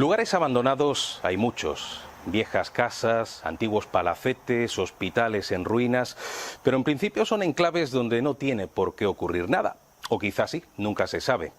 Lugares abandonados hay muchos. Viejas casas, antiguos palacetes, hospitales en ruinas, pero en principio son enclaves donde no tiene por qué ocurrir nada. O quizás sí, nunca se sabe.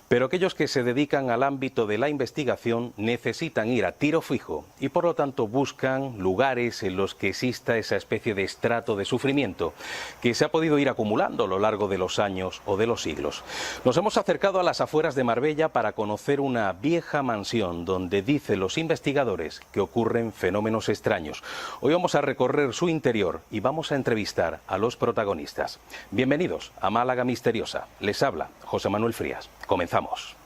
Pero aquellos que se dedican al ámbito de la investigación necesitan ir a tiro fijo y por lo tanto buscan lugares en los que exista esa especie de estrato de sufrimiento que se ha podido ir acumulando a lo largo de los años o de los siglos. Nos hemos acercado a las afueras de Marbella para conocer una vieja mansión donde dicen los investigadores que ocurren fenómenos extraños. Hoy vamos a recorrer su interior y vamos a entrevistar a los protagonistas. Bienvenidos a Málaga Misteriosa. Les habla José Manuel Frías. Comenzamos.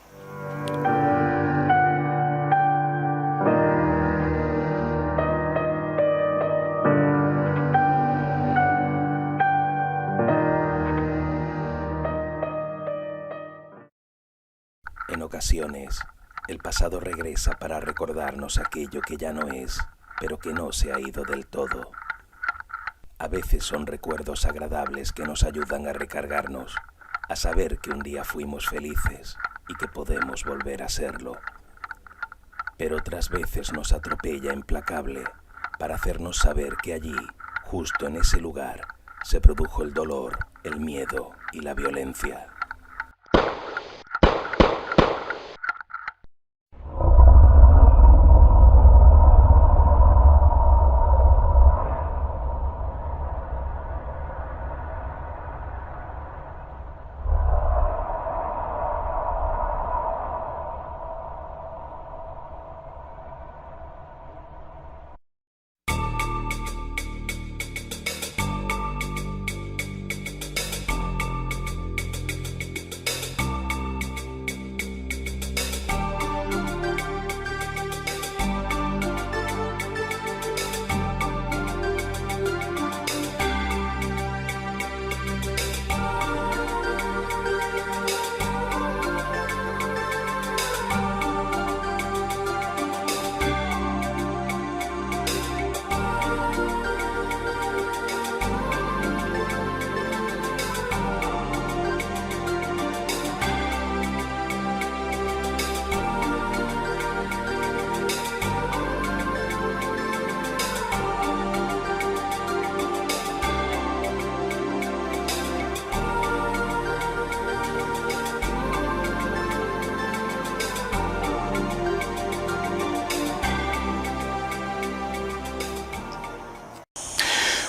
En ocasiones, el pasado regresa para recordarnos aquello que ya no es, pero que no se ha ido del todo. A veces son recuerdos agradables que nos ayudan a recargarnos, a saber que un día fuimos felices y que podemos volver a serlo. Pero otras veces nos atropella implacable para hacernos saber que allí, justo en ese lugar, se produjo el dolor, el miedo y la violencia.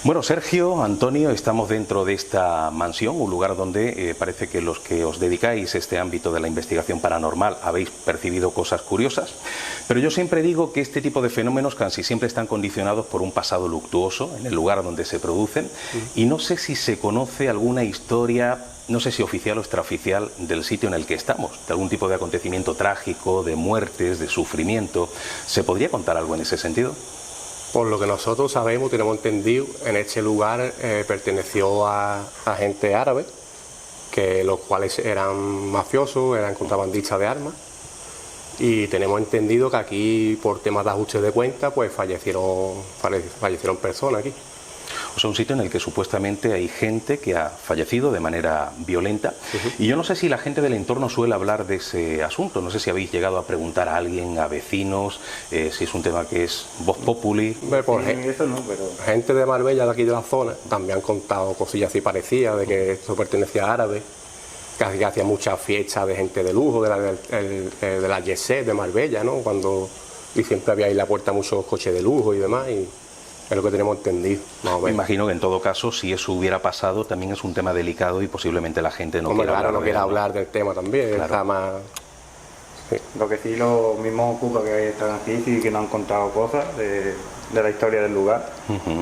Bueno, Sergio, Antonio, estamos dentro de esta mansión, un lugar donde parece que los que os dedicáis a este ámbito de la investigación paranormal habéis percibido cosas curiosas, pero yo siempre digo que este tipo de fenómenos casi siempre están condicionados por un pasado luctuoso en el lugar donde se producen, y no sé si se conoce alguna historia, no sé si oficial o extraoficial, del sitio en el que estamos, de algún tipo de acontecimiento trágico, de muertes, de sufrimiento. ¿Se podría contar algo en ese sentido? Por lo que nosotros sabemos, tenemos entendido, en este lugar perteneció a gente árabe, que los cuales eran mafiosos, eran contrabandistas de armas, y tenemos entendido que aquí, por temas de ajuste de cuentas, pues fallecieron personas aquí. O sea, un sitio en el que supuestamente hay gente que ha fallecido de manera violenta. Y yo no sé si la gente del entorno suele hablar de ese asunto. No sé si habéis llegado a preguntar a alguien, a vecinos, si es un tema que es voz populi. Eso no, pero gente de Marbella, de aquí de la zona, también han contado cosillas así parecidas, de que esto pertenecía a árabes, que hacía muchas fiestas de gente de lujo, de la Jet de Marbella, ¿no? Y siempre había ahí en la puerta muchos coches de lujo y demás, y es lo que tenemos entendido, más o menos. Me imagino que en todo caso, si eso hubiera pasado, también es un tema delicado y posiblemente la gente no quiera hablar del tema también. Claro. Está más... Sí. Lo que sí, los mismos ocupas que están aquí sí que nos han contado cosas de la historia del lugar,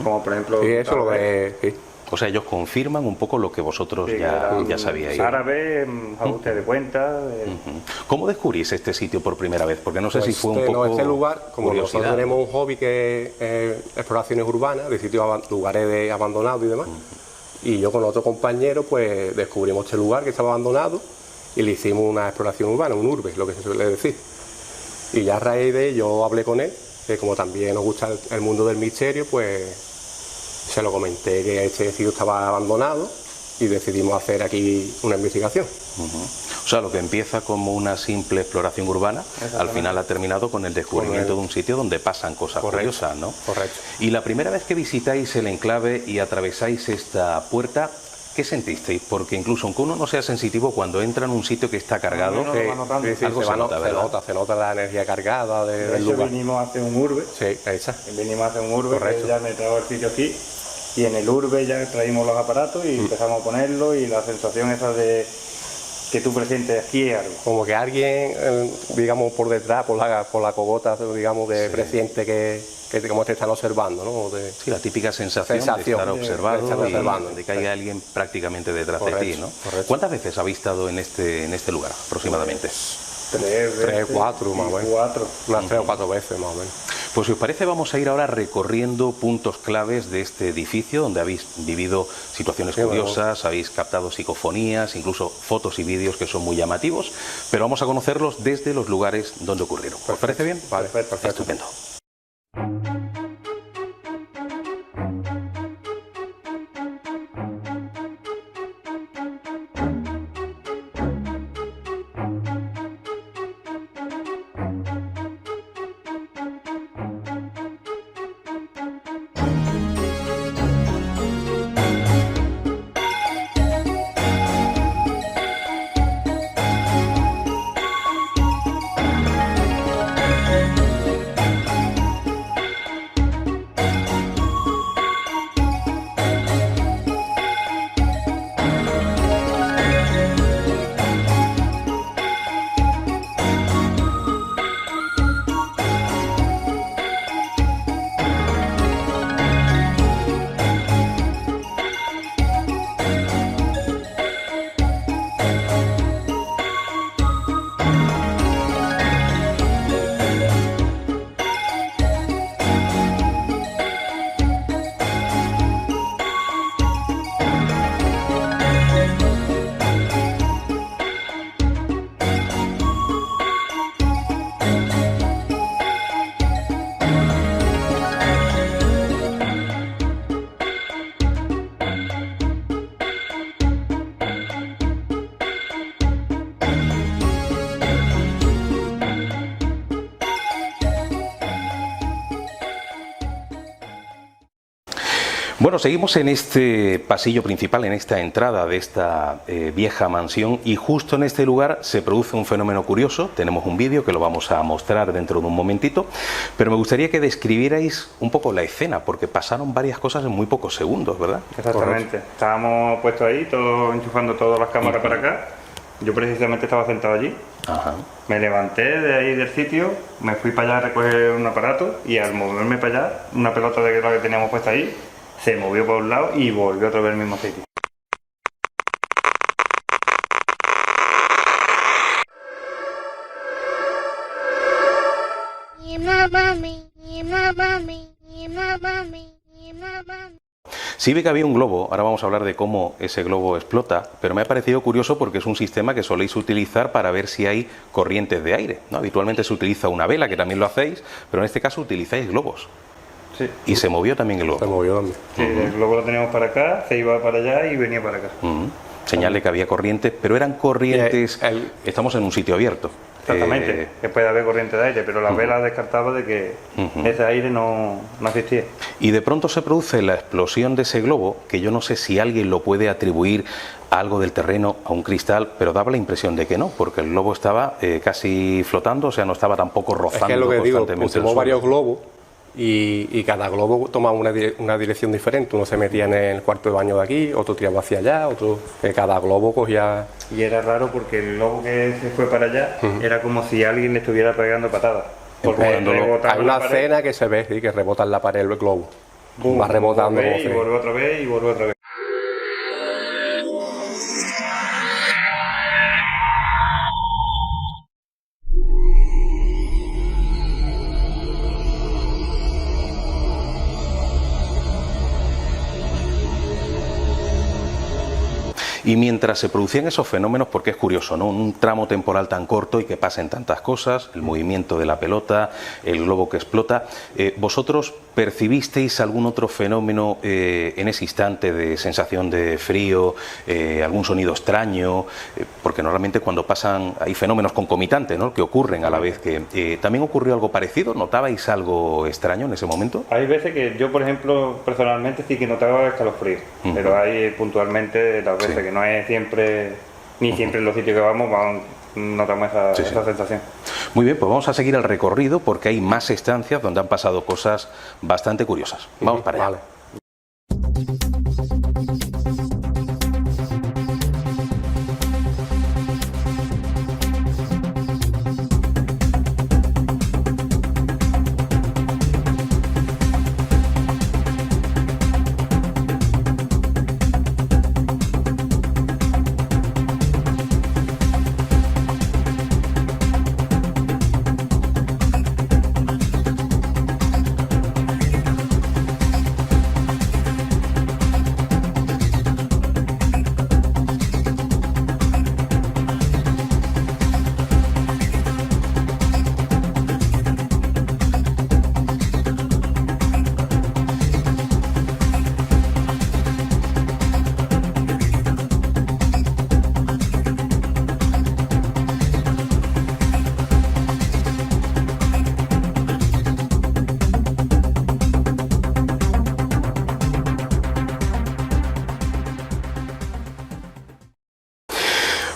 como por ejemplo... Sí, eso lo ve... Sí. O sea, ellos confirman un poco lo que vosotros ya sabíais. Árabe, ajuste de cuentas... ¿Cómo descubrís este sitio por primera vez? Porque no sé si fue un poco este lugar, como curiosidad, nosotros tenemos un hobby que es exploraciones urbanas, de sitios, lugares abandonados y demás, y yo con otro compañero pues descubrimos este lugar que estaba abandonado y le hicimos una exploración urbana, un urbe, lo que se suele decir. Y ya a raíz de ello hablé con él, que como también nos gusta el mundo del misterio, pues se lo comenté que este sitio estaba abandonado y decidimos hacer aquí una investigación. O sea, lo que empieza como una simple exploración urbana, al final ha terminado con el descubrimiento de un sitio donde pasan cosas curiosas, ¿no? Correcto. Y la primera vez que visitáis el enclave y atravesáis esta puerta, ¿qué sentisteis? Porque incluso aunque uno no sea sensitivo, cuando entra en un sitio que está cargado, algo se nota la energía cargada del hecho, lugar. vinimos a hacer un urbe. Sí, esa. Venimos a hacer un urbe, Correcto. que ya me trajo el sitio aquí. Y en el urbe ya traímos los aparatos y empezamos a ponerlos, y la sensación esa de que tú presientes aquí es algo. Como que alguien, digamos, por detrás, por la cogota, digamos, que presiente que como te están observando, ¿no? Sí, la típica sensación de estar observado, observando. y de que haya alguien prácticamente detrás de ti, ¿no? Correcto. ¿Cuántas veces habéis estado en este lugar, aproximadamente? Tres, cuatro, más o menos. Unas 3 o 4 veces, más o menos. Pues si os parece, vamos a ir ahora recorriendo puntos claves de este edificio donde habéis vivido situaciones curiosas, habéis captado psicofonías, incluso fotos y vídeos que son muy llamativos, pero vamos a conocerlos desde los lugares donde ocurrieron. ¿Os parece bien? Vale, perfecto. Estupendo. Bueno, seguimos en este pasillo principal, en esta entrada de esta vieja mansión, y justo en este lugar se produce un fenómeno curioso. Tenemos un vídeo que lo vamos a mostrar dentro de un momentito, pero me gustaría que describierais un poco la escena, porque pasaron varias cosas en muy pocos segundos, ¿verdad? Exactamente. Estábamos puestos ahí, enchufando todas las cámaras para acá. Yo precisamente estaba sentado allí. Ajá. Me levanté de ahí del sitio, me fui para allá a recoger un aparato, y al moverme para allá, una pelota de la que teníamos puesta ahí se movió por un lado y volvió otra vez al mismo sitio. Sí vi que había un globo, ahora vamos a hablar de cómo ese globo explota, pero me ha parecido curioso porque es un sistema que soléis utilizar para ver si hay corrientes de aire, ¿no? Habitualmente se utiliza una vela, que también lo hacéis, pero en este caso utilizáis globos. Sí. Y se movió también el globo. Se movió también. Sí, el globo lo teníamos para acá, se iba para allá y venía para acá. Señal de que había corrientes, pero eran corrientes... Estamos en un sitio abierto. Exactamente, que puede haber corriente de aire, pero la vela descartaba de que ese aire no existía. Y de pronto se produce la explosión de ese globo, que yo no sé si alguien lo puede atribuir a algo del terreno, a un cristal, pero daba la impresión de que no, porque el globo estaba casi flotando, o sea, no estaba tampoco rozando es que es lo que constantemente digo, pusimos varios globos y cada globo tomaba una dirección diferente. Uno se metía en el cuarto de baño de aquí, otro tiraba hacia allá, otro... que cada globo cogía... Y era raro porque el globo que se fue para allá era como si alguien le estuviera pegando patadas. Porque hay una escena que se ve, sí, que rebota en la pared el globo. Va rebotando. Y vuelve otra vez y vuelve otra vez. Y mientras se producían esos fenómenos, porque es curioso, ¿no? Un tramo temporal tan corto y que pasen tantas cosas, el movimiento de la pelota, el globo que explota, ¿vosotros percibisteis algún otro fenómeno en ese instante de sensación de frío, algún sonido extraño? Porque normalmente cuando pasan, hay fenómenos concomitantes, ¿no?, que ocurren a la vez. Que ¿también ocurrió algo parecido? ¿Notabais algo extraño en ese momento? Hay veces que yo, por ejemplo, personalmente sí que notaba escalofrío, pero hay puntualmente las veces que no es siempre, ni siempre en los sitios que vamos notamos esa sensación. Muy bien, pues vamos a seguir el recorrido porque hay más estancias donde han pasado cosas bastante curiosas. Vamos para allá. Vale.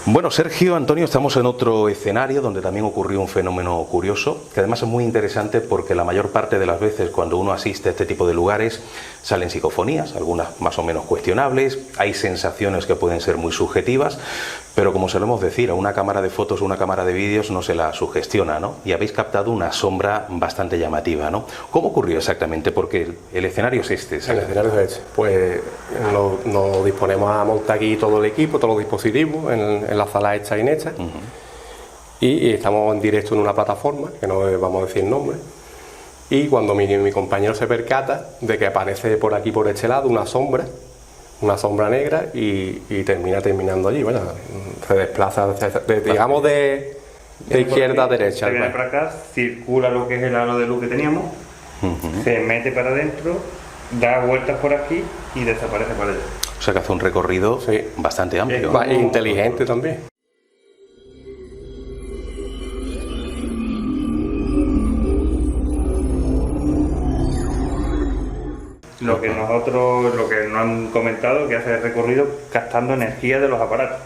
Bueno, Sergio, Antonio, estamos en otro escenario donde también ocurrió un fenómeno curioso, que además es muy interesante porque la mayor parte de las veces cuando uno asiste a este tipo de lugares salen psicofonías, algunas más o menos cuestionables, hay sensaciones que pueden ser muy subjetivas, pero como solemos decir, a una cámara de fotos o una cámara de vídeos no se la sugestiona, ¿no? Y habéis captado una sombra bastante llamativa, ¿no? ¿Cómo ocurrió exactamente? Porque el escenario es este. El escenario es este. Pues nos disponemos a montar aquí todo el equipo, todos los dispositivos en la sala hecha y hecha. Y estamos en directo en una plataforma, que no vamos a decir nombre. Y cuando mi compañero se percata de que aparece por aquí, por este lado, una sombra negra y terminando allí. Bueno, se desplaza, digamos, de izquierda a derecha. Se viene para acá, circula lo que es el halo de luz que teníamos, se mete para adentro, da vueltas por aquí y desaparece por allá. O sea que hace un recorrido bastante amplio. Inteligente también. Lo que nos han comentado, que hace el recorrido gastando energía de los aparatos.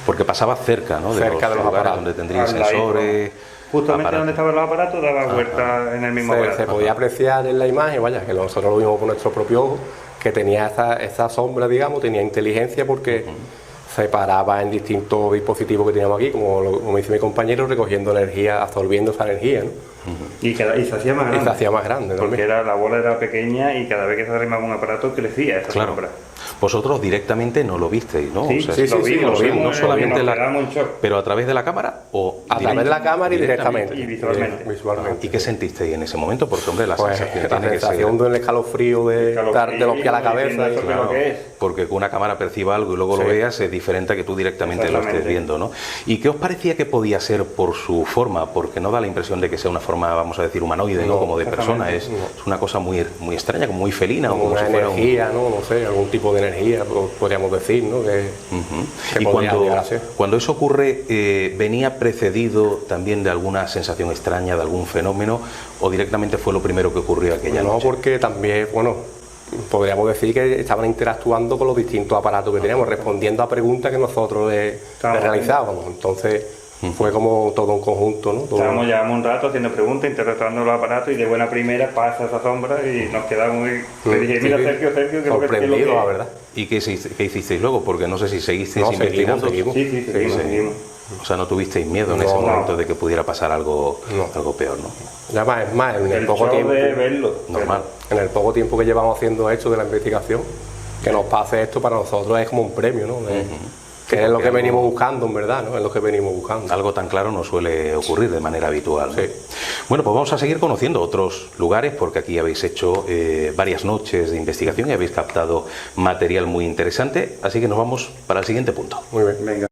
Porque pasaba cerca, ¿no? Cerca de los aparatos. Donde tendría sensores. Justamente donde estaban los aparatos daba vueltas en el mismo aparato. Se podía apreciar en la imagen, vaya, que nosotros lo vimos con nuestro propio ojo, que tenía esa sombra, digamos, tenía inteligencia porque se paraba en distintos dispositivos que teníamos aquí, como dice mi compañero, recogiendo energía, absorbiendo esa energía, ¿no? Y se hacía más grande. Y se hacía más grande, ¿no? Porque la bola era pequeña y cada vez que se arrimaba un aparato crecía esa sombra. Vosotros directamente no lo visteis, ¿no? Sí, o sea, lo vimos, no solamente pero a través de la cámara o a través de la cámara y directamente. Y visualmente. ¿Y qué sentisteis en ese momento? Porque, hombre, la sensación tiene que ser del escalofrío de los pies a la cabeza. Porque que una cámara perciba algo y luego lo veas es diferente a que tú directamente lo estés viendo, ¿no? ¿Y qué os parecía que podía ser por su forma? Porque no da la impresión de que sea una forma, vamos a decir, humanoide, ¿no? Como de persona. Es una cosa muy extraña, como muy felina. Como una energía, no sé, algún tipo de energía, podríamos decir, ¿no? Y cuando eso ocurre, ¿venía precedido también de alguna sensación extraña, de algún fenómeno, o directamente fue lo primero que ocurrió aquella noche? No, porque también, podríamos decir que estaban interactuando con los distintos aparatos que teníamos, respondiendo a preguntas que nosotros le realizábamos. Entonces fue como todo un conjunto, ¿no? Llevamos un rato haciendo preguntas, interactuando los aparatos y de buena primera pasa esa sombra y nos quedamos le dije, mira Sergio, que sorprendido, la verdad. ¿Y qué hicisteis luego? Porque no sé si seguisteis investigando. Seguimos. Seguimos. O sea, no tuvisteis miedo en ese momento de que pudiera pasar algo peor, ¿no? Ya más, en el poco tiempo de verlo, normal. En el poco tiempo que llevamos haciendo esto de la investigación, que nos pase esto para nosotros es como un premio, ¿no? Que es lo que venimos buscando, en verdad, ¿no? Es lo que venimos buscando. Algo tan claro no suele ocurrir de manera habitual, ¿no? Sí. Bueno, pues vamos a seguir conociendo otros lugares, porque aquí habéis hecho varias noches de investigación y habéis captado material muy interesante, así que nos vamos para el siguiente punto. Muy bien. Venga.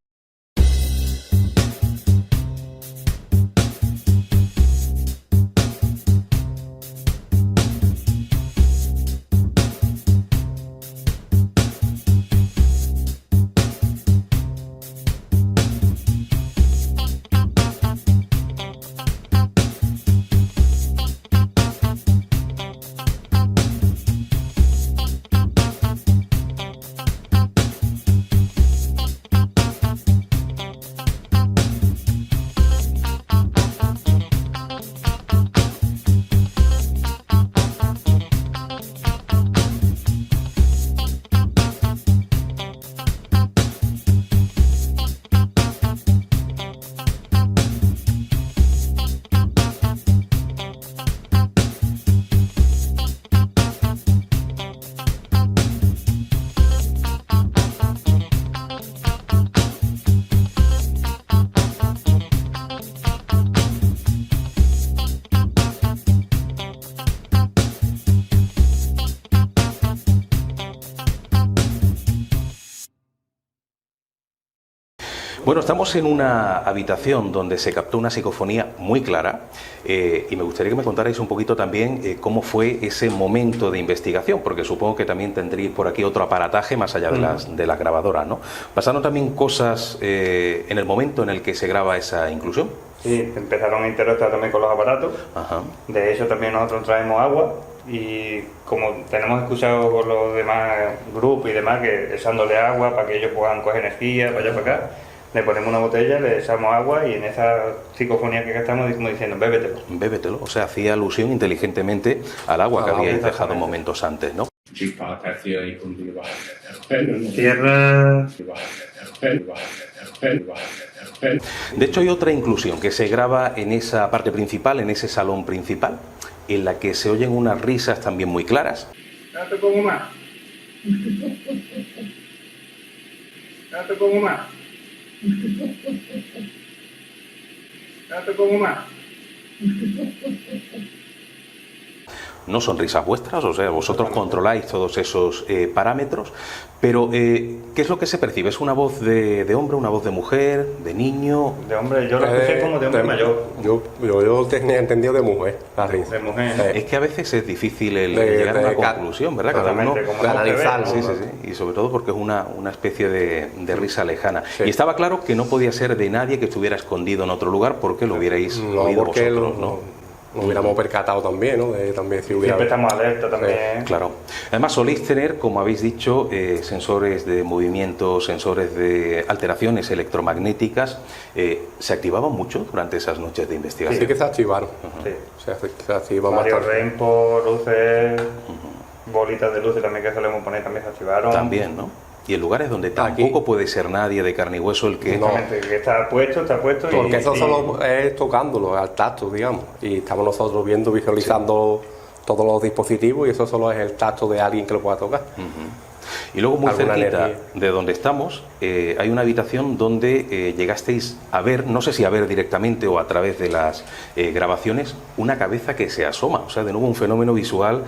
Bueno, estamos en una habitación donde se captó una psicofonía muy clara y me gustaría que me contarais un poquito también cómo fue ese momento de investigación, porque supongo que también tendréis por aquí otro aparataje más allá de las grabadoras, ¿no? ¿Pasaron también cosas en el momento en el que se graba esa inclusión? Sí, empezaron a interactuar también con los aparatos. Ajá. De hecho, también nosotros traemos agua y como tenemos escuchado con los demás grupos y demás, que echándole agua para que ellos puedan coger energía para allá para acá, le ponemos una botella, le echamos agua y en esa psicofonía que estamos como diciendo, bébetelo. Bébetelo, o sea, hacía alusión inteligentemente al agua que habíais dejado momentos antes, ¿no? Tierra. De hecho, hay otra inclusión que se graba en esa parte principal, en ese salón principal, en la que se oyen unas risas también muy claras. No te pongo más. No te pongo más. No te pongo más. No son risas vuestras, o sea, vosotros controláis todos esos parámetros, pero ¿qué es lo que se percibe? ¿Es una voz de hombre, una voz de mujer, de niño? De hombre, yo lo escuché como de hombre mayor. Yo tenía entendido de mujer, la risa. De mujer. Es que a veces es difícil el llegar a una conclusión, ¿verdad? Cada uno Exactamente, como de no se ve, analizarlo. Sí, sí, sí. Y sobre todo porque es una especie de risa lejana. Sí. Y estaba claro que no podía ser de nadie que estuviera escondido en otro lugar porque lo hubierais No, oído porque vosotros, ¿no? nos hubiéramos percatado también, ¿no? También si hubiera... Siempre estamos alerta también. Claro. Además soléis tener, como habéis dicho, sensores de movimiento, sensores de alteraciones electromagnéticas. ¿Se activaban mucho durante esas noches de investigación? Sí que se activaron. Sí. Se activan Varios bastante. rempos, luces, bolitas de luces también que solemos poner también se activaron. También, ¿no? Y en lugares donde tampoco puede ser nadie de carne y hueso el que... No. Exactamente, que está puesto. Porque eso solo es tocándolo al tacto, digamos. Y estamos nosotros viendo, visualizando todos los dispositivos y eso solo es el tacto de alguien que lo pueda tocar. Y luego muy Alguna cerquita energía. de donde estamos hay una habitación donde llegasteis a ver, no sé si a ver directamente o a través de las grabaciones, una cabeza que se asoma. O sea, de nuevo un fenómeno visual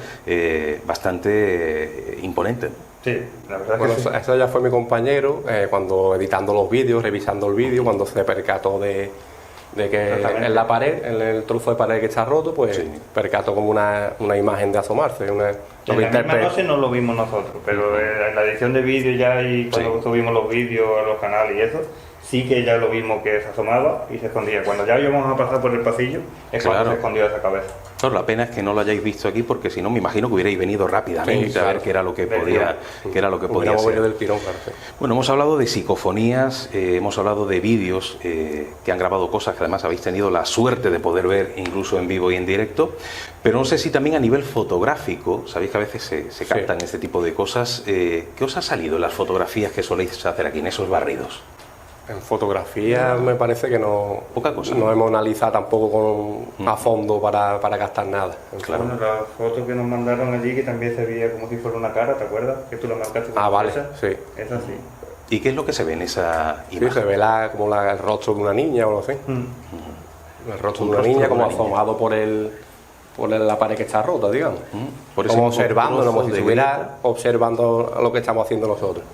bastante imponente. Sí, la verdad Bueno, que sí. eso ya fue mi compañero cuando editando los vídeos, revisando el vídeo, cuando se percató de que Exactamente. en la pared, en el trozo de pared que está roto, pues Sí. percató como una imagen de asomarse. Lo En que la misma interpreta. noche no lo vimos nosotros, pero en la edición de vídeo ya y cuando Sí. subimos los vídeos a los canales y eso, sí que ya lo vimos que se asomaba y se escondía. Cuando ya íbamos a pasar por el pasillo, es cuando Claro. se escondió esa cabeza. Claro, la pena es que no lo hayáis visto aquí porque si no me imagino que hubierais venido rápidamente Sí, a ver claro. qué era lo que Del podía, qué era lo que podía Hubiéramos ser. venido del tirón, claro, sí. Bueno, hemos hablado de psicofonías, hemos hablado de vídeos que han grabado cosas que además habéis tenido la suerte de poder ver incluso en vivo y en directo, pero no sé si también a nivel fotográfico, sabéis que a veces se captan este tipo de cosas. ¿Qué os ha salido en las fotografías que soléis hacer aquí en esos barridos? En fotografía me parece que no, Poca cosa. no hemos analizado tampoco a fondo para captar nada. Claro. Bueno, la foto que nos mandaron allí, que también se veía como si fuera una cara, ¿te acuerdas? Que tú la marcaste con Ah, vale, flecha. sí. Esa sí. ¿Y qué es lo que se ve en esa imagen? Sí, se ve el rostro de una niña o algo así. El rostro de una niña como asomado por la pared que está rota, digamos. Por ese Como observando, como si de estuviera grieta. observando lo que estamos haciendo nosotros.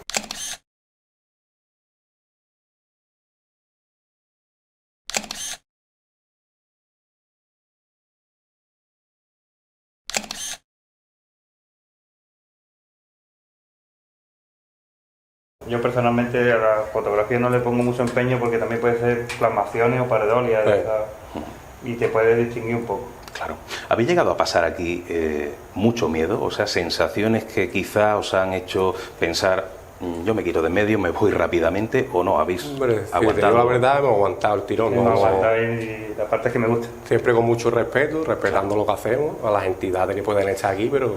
Yo personalmente a la fotografía no le pongo mucho empeño porque también puede ser plasmaciones o paredolias y te puedes distinguir un poco. Claro. ¿Habéis llegado a pasar aquí mucho miedo? O sea, sensaciones que quizá os han hecho pensar, yo me quito de medio, me voy rápidamente, o no, habéis Hombre, si te aguantado. digo la verdad, hemos aguantado el tirón. Me ¿no? aguanta y la parte que me gusta. Siempre con mucho respeto, respetando lo que hacemos, a las entidades que pueden estar aquí, pero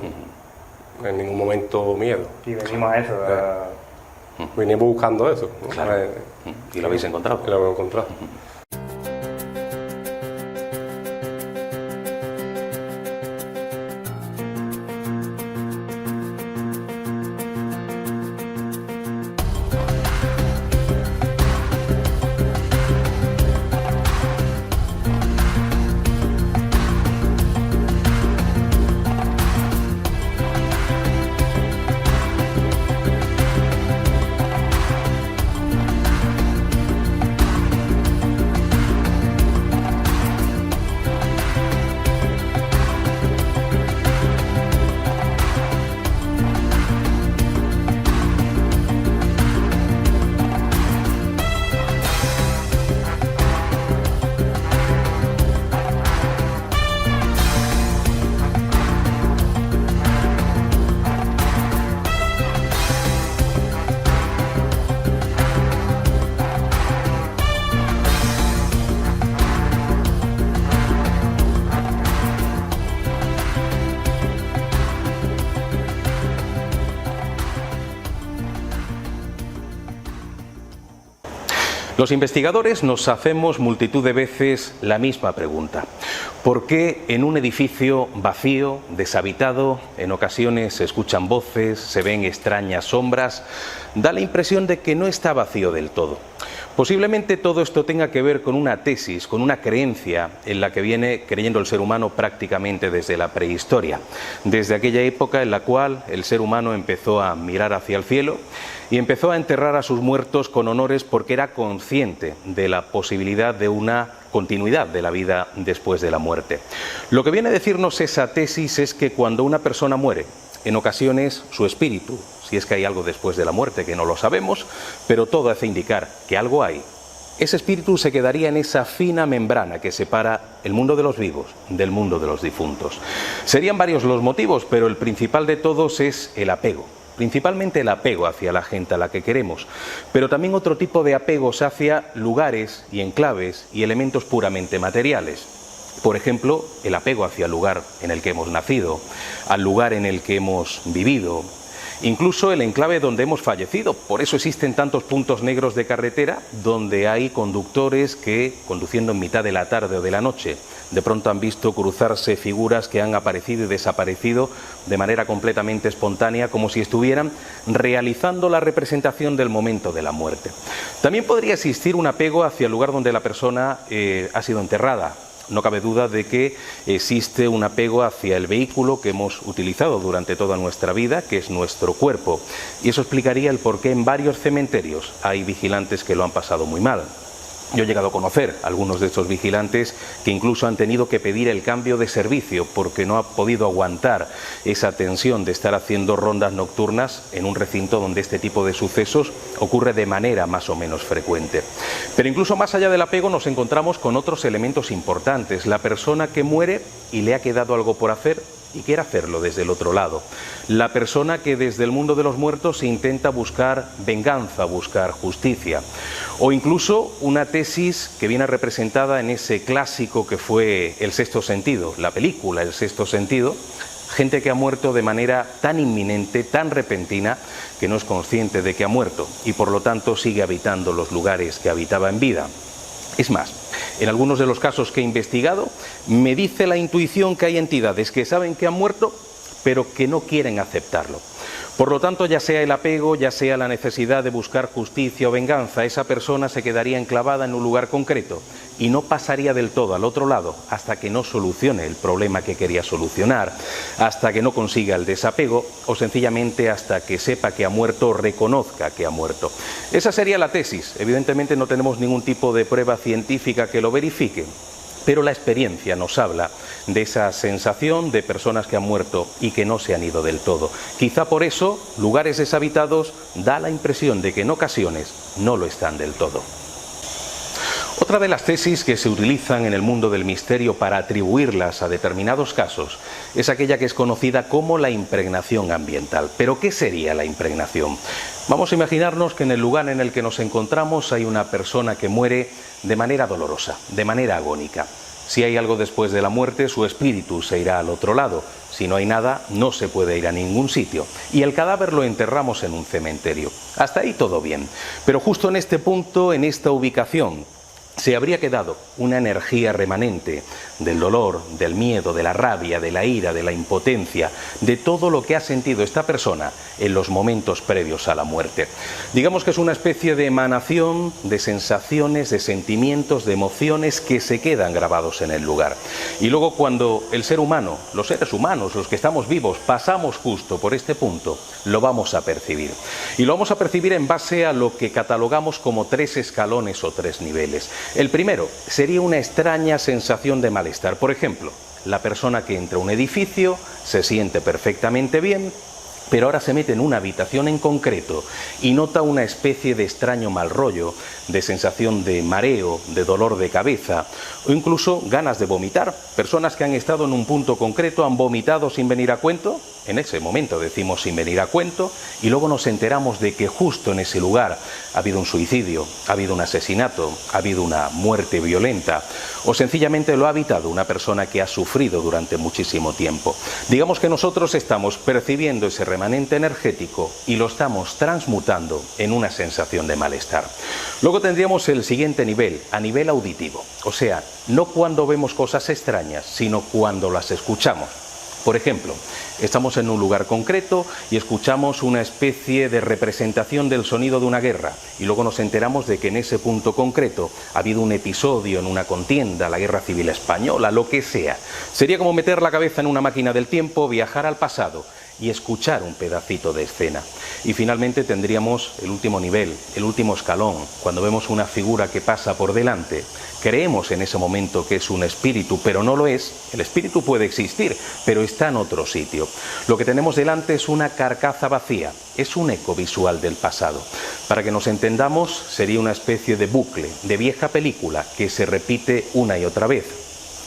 en ningún momento miedo. Y venimos a eso, Venimos buscando eso, ¿no? Claro. ¿Y lo habéis encontrado? Y lo hemos encontrado. Los investigadores nos hacemos multitud de veces la misma pregunta. ¿Por qué en un edificio vacío, deshabitado, en ocasiones se escuchan voces, se ven extrañas sombras? Da la impresión de que no está vacío del todo. Posiblemente todo esto tenga que ver con una tesis, con una creencia en la que viene creyendo el ser humano prácticamente desde la prehistoria, desde aquella época en la cual el ser humano empezó a mirar hacia el cielo y empezó a enterrar a sus muertos con honores porque era consciente de la posibilidad de una continuidad de la vida después de la muerte. Lo que viene a decirnos esa tesis es que cuando una persona muere, en ocasiones su espíritu, si es que hay algo después de la muerte, que no lo sabemos, pero todo hace indicar que algo hay, ese espíritu se quedaría en esa fina membrana que separa el mundo de los vivos del mundo de los difuntos. Serían varios los motivos, pero el principal de todos es el apego. Principalmente el apego hacia la gente a la que queremos, pero también otro tipo de apegos hacia lugares y enclaves y elementos puramente materiales. Por ejemplo, el apego hacia el lugar en el que hemos nacido, al lugar en el que hemos vivido, incluso el enclave donde hemos fallecido. Por eso existen tantos puntos negros de carretera donde hay conductores que, conduciendo en mitad de la tarde o de la noche, de pronto han visto cruzarse figuras que han aparecido y desaparecido de manera completamente espontánea, como si estuvieran realizando la representación del momento de la muerte. También podría existir un apego hacia el lugar donde la persona ha sido enterrada. No cabe duda de que existe un apego hacia el vehículo que hemos utilizado durante toda nuestra vida, que es nuestro cuerpo. Y eso explicaría el por qué en varios cementerios hay vigilantes que lo han pasado muy mal. Yo he llegado a conocer a algunos de estos vigilantes que incluso han tenido que pedir el cambio de servicio porque no ha podido aguantar esa tensión de estar haciendo rondas nocturnas en un recinto donde este tipo de sucesos ocurre de manera más o menos frecuente. Pero incluso más allá del apego nos encontramos con otros elementos importantes. La persona que muere y le ha quedado algo por hacer y quiere hacerlo desde el otro lado. La persona que desde el mundo de los muertos intenta buscar venganza, buscar justicia. O incluso una tesis que viene representada en ese clásico que fue El Sexto Sentido, la película El Sexto Sentido. Gente que ha muerto de manera tan inminente, tan repentina, que no es consciente de que ha muerto y por lo tanto sigue habitando los lugares que habitaba en vida. Es más, en algunos de los casos que he investigado, me dice la intuición que hay entidades que saben que han muerto, pero que no quieren aceptarlo. Por lo tanto, ya sea el apego, ya sea la necesidad de buscar justicia o venganza, esa persona se quedaría enclavada en un lugar concreto y no pasaría del todo al otro lado hasta que no solucione el problema que quería solucionar, hasta que no consiga el desapego o sencillamente hasta que sepa que ha muerto o reconozca que ha muerto. Esa sería la tesis. Evidentemente no tenemos ningún tipo de prueba científica que lo verifique, pero la experiencia nos habla de esa sensación de personas que han muerto y que no se han ido del todo. Quizá por eso, lugares deshabitados da la impresión de que en ocasiones no lo están del todo. Otra de las tesis que se utilizan en el mundo del misterio para atribuirlas a determinados casos es aquella que es conocida como la impregnación ambiental. ¿Pero qué sería la impregnación? Vamos a imaginarnos que en el lugar en el que nos encontramos hay una persona que muere de manera dolorosa, de manera agónica. Si hay algo después de la muerte, su espíritu se irá al otro lado. Si no hay nada, no se puede ir a ningún sitio. Y el cadáver lo enterramos en un cementerio. Hasta ahí todo bien. Pero justo en este punto, en esta ubicación, se habría quedado una energía remanente del dolor, del miedo, de la rabia, de la ira, de la impotencia, de todo lo que ha sentido esta persona en los momentos previos a la muerte. Digamos que es una especie de emanación de sensaciones, de sentimientos, de emociones que se quedan grabados en el lugar. Y luego cuando el ser humano, los seres humanos, los que estamos vivos, pasamos justo por este punto, lo vamos a percibir. Y lo vamos a percibir en base a lo que catalogamos como 3 escalones o 3 niveles. El primero sería una extraña sensación de malestar. Por ejemplo, la persona que entra a un edificio se siente perfectamente bien, pero ahora se mete en una habitación en concreto y nota una especie de extraño mal rollo, de sensación de mareo, de dolor de cabeza o incluso ganas de vomitar. Personas que han estado en un punto concreto han vomitado sin venir a cuento. En ese momento decimos sin venir a cuento y luego nos enteramos de que justo en ese lugar ha habido un suicidio, ha habido un asesinato, ha habido una muerte violenta o sencillamente lo ha habitado una persona que ha sufrido durante muchísimo tiempo. Digamos que nosotros estamos percibiendo ese remanente energético y lo estamos transmutando en una sensación de malestar. Luego tendríamos el siguiente nivel, a nivel auditivo, o sea, no cuando vemos cosas extrañas, sino cuando las escuchamos. Por ejemplo, estamos en un lugar concreto y escuchamos una especie de representación del sonido de una guerra y luego nos enteramos de que en ese punto concreto ha habido un episodio en una contienda, la Guerra Civil Española, lo que sea. Sería como meter la cabeza en una máquina del tiempo, viajar al pasado y escuchar un pedacito de escena. Y finalmente tendríamos el último nivel, el último escalón, cuando vemos una figura que pasa por delante. Creemos en ese momento que es un espíritu, pero no lo es. El espíritu puede existir, pero está en otro sitio. Lo que tenemos delante es una carcasa vacía, es un eco visual del pasado. Para que nos entendamos, sería una especie de bucle, de vieja película que se repite una y otra vez.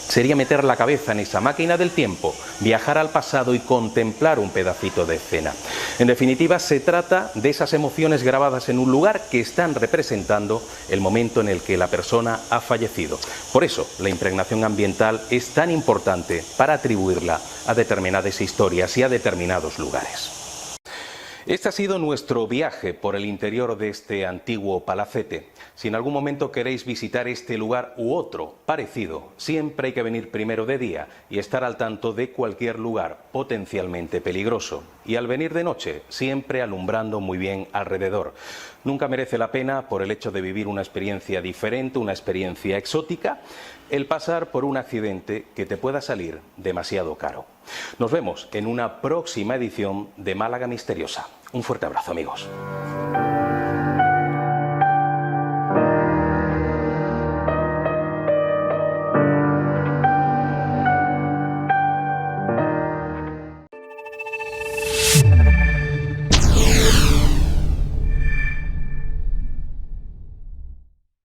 Sería meter la cabeza en esa máquina del tiempo, viajar al pasado y contemplar un pedacito de escena. En definitiva, se trata de esas emociones grabadas en un lugar que están representando el momento en el que la persona ha fallecido. Por eso, la impregnación ambiental es tan importante para atribuirla a determinadas historias y a determinados lugares. Este ha sido nuestro viaje por el interior de este antiguo palacete. Si en algún momento queréis visitar este lugar u otro parecido, siempre hay que venir primero de día y estar al tanto de cualquier lugar potencialmente peligroso. Y al venir de noche, siempre alumbrando muy bien alrededor. Nunca merece la pena, por el hecho de vivir una experiencia diferente, una experiencia exótica, el pasar por un accidente que te pueda salir demasiado caro. Nos vemos en una próxima edición de Málaga Misteriosa. Un fuerte abrazo, amigos.